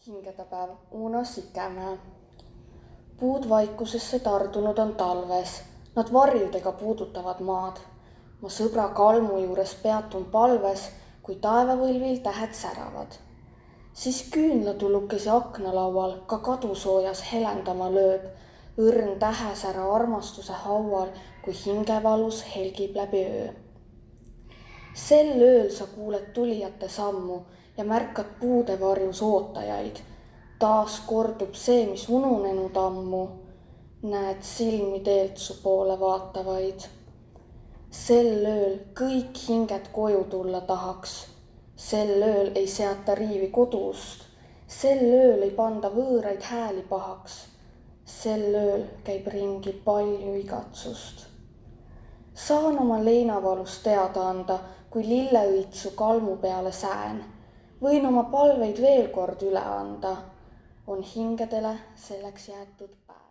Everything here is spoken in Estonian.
Hingedepäev Uno Sikemäe. Puud vaikusesse tardunud on talves, nad varjudega puudutavad maad. Ma sõbra Kalmu juures peatun palves, kui taevavõlvil tähed säravad. Siis küünlatulukesi aknalaual ka kadusoojas helendama lööb, õrn tähesära armastuse haual, kui hingevalus helgib läbi öö. Sel ööl sa kuuled tulijate sammu ja märkad puude varjus ootajaid. Taas kordub see, mis ununenud ammu, näed silmi teelt su poole vaatavaid. Sel ööl kõik hinged koju tulla tahaks. Sel ööl ei seata riivi kodust. Sel ööl ei panda võõraid hääli pahaks. Sel ööl käib ringi palju igatsust. Saan oma leinavalust teada anda, kui lilleõitsu Kalmu peale sään. Võin oma palveid veel kord üle anda. On hingedele selleks jäetud päev.